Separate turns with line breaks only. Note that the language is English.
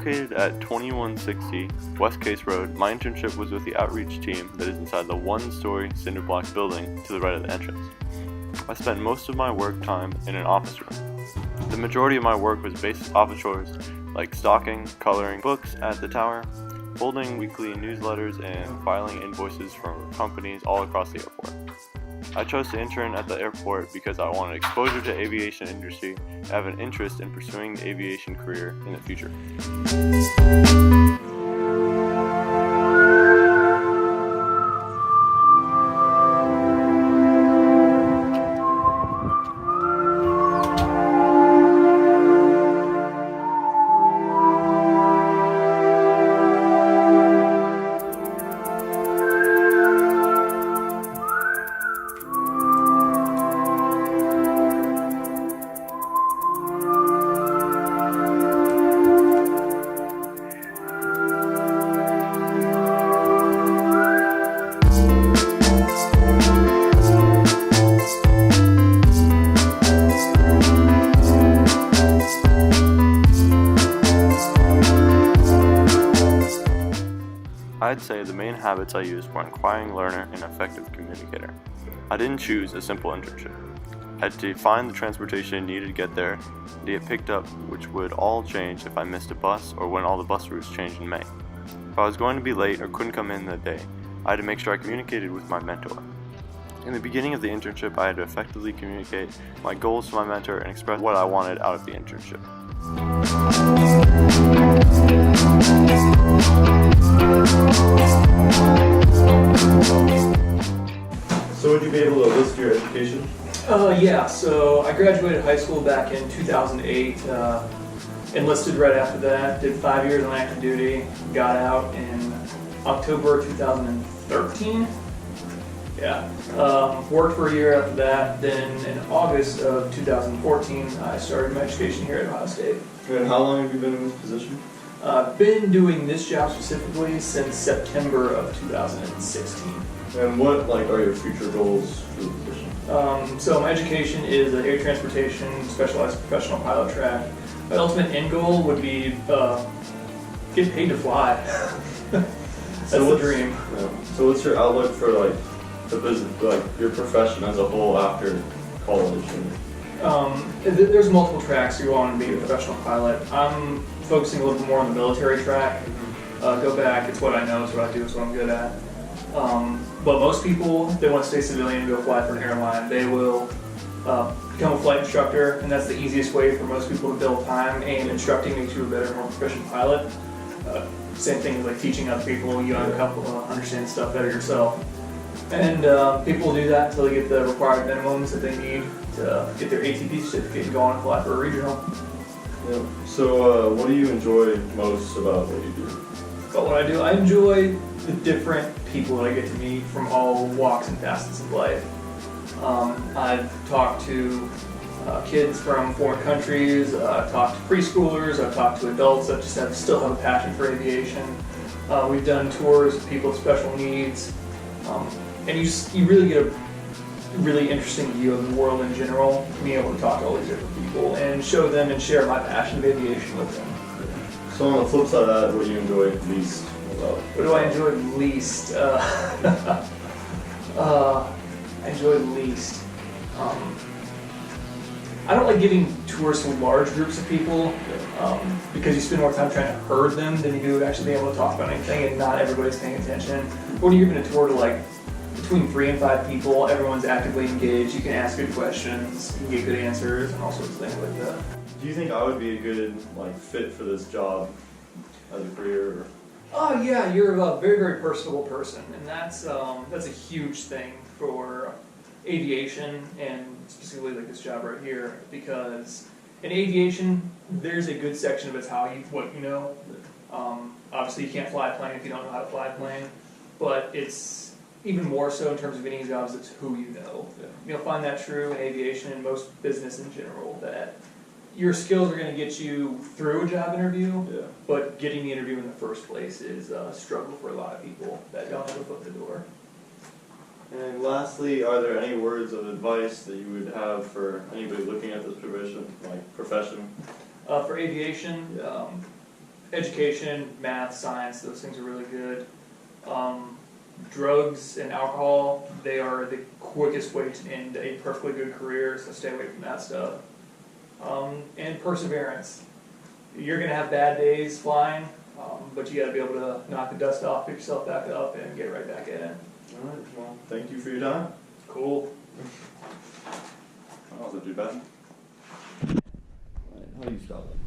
Located at 2160 West Case Road, my internship was with the outreach team that is inside the one-story cinder block building to the right of the entrance. I spent most of my work time in an office room. The majority of my work was basic office chores like stocking, coloring books at the tower, folding weekly newsletters, and filing invoices from companies all across the airport. I chose to intern at the airport because I wanted exposure to aviation industry and have an interest in pursuing the aviation career in the future. I'd say the main habits I used were inquiring learner and effective communicator. I didn't choose a simple internship. I had to find the transportation needed to get there and to get picked up, which would all change if I missed a bus or when all the bus routes changed in May. If I was going to be late or couldn't come in that day, I had to make sure I communicated with my mentor. In the beginning of the internship, I had to effectively communicate my goals to my mentor and express what I wanted out of the internship.
So would you be able to list your education?
Yeah, so I graduated high school back in 2008, enlisted right after that, did 5 years on active duty, got out in October 2013. Yeah, worked for a year after that, then in August of 2014 I started my education here at Ohio State.
And how long have you been in this position?
I've been doing this job specifically since September of 2016.
And what are your future goals for the position?
So my education is air transportation, specialized professional pilot track. My ultimate end goal would be get paid to fly. That's the dream.
Yeah. So what's your outlook for the business, your profession as a whole after college?
There's multiple tracks you want to be a professional pilot. I'm focusing a little bit more on the military track. Go back, it's what I know, it's what I do, it's what I'm good at. But most people, if they want to stay civilian and go fly for an airline, they will become a flight instructor, and that's the easiest way for most people to build time, and instructing makes you a better, more proficient pilot. Same thing as teaching other people, you understand stuff better yourself. And people will do that until they get the required minimums that they need to get their ATP certificate and go on and fly for a regional.
Yeah. So what do you enjoy most about what you do?
But what I do, I enjoy the different people that I get to meet from all walks and facets of life. I've talked to kids from foreign countries, I've talked to preschoolers, I've talked to adults that just still have a passion for aviation. We've done tours with people with special needs. And you really get a really interesting view of the world in general, being able to talk to all these different people and show them and share my passion of aviation with them.
So on the flip side of that, what do you enjoy least about?
What do I enjoy least? I enjoy least. I don't like giving tours to large groups of people because you spend more time trying to herd them than you do actually being able to talk about anything, and not everybody's paying attention. When you're giving a tour to between 3 and 5 people, everyone's actively engaged, you can ask good questions, you can get good answers, and all sorts of things like that.
Do you think I would be a good fit for this job as a career?
Oh yeah, you're a very, very personable person, and that's a huge thing for aviation, and specifically this job right here, because in aviation, there's a good section of it's what you know. Obviously, you can't fly a plane if you don't know how to fly a plane, but it's even more so in terms of any jobs, it's who you know. Yeah. You'll find that true in aviation and most business in general, that your skills are going to get you through a job interview, but getting the interview in the first place is a struggle for a lot of people that don't have a foot in the door.
And lastly, are there any words of advice that you would have for anybody looking at this profession?
For aviation, education, math, science, those things are really good. Drugs and alcohol, they are the quickest way to end a perfectly good career, so stay away from that stuff. And perseverance. You're going to have bad days flying, but you got to be able to knock the dust off, pick yourself back up, and get right back in it.
Alright, well, thank you for your time.
Cool.
That wasn't too bad.
How do you spell it?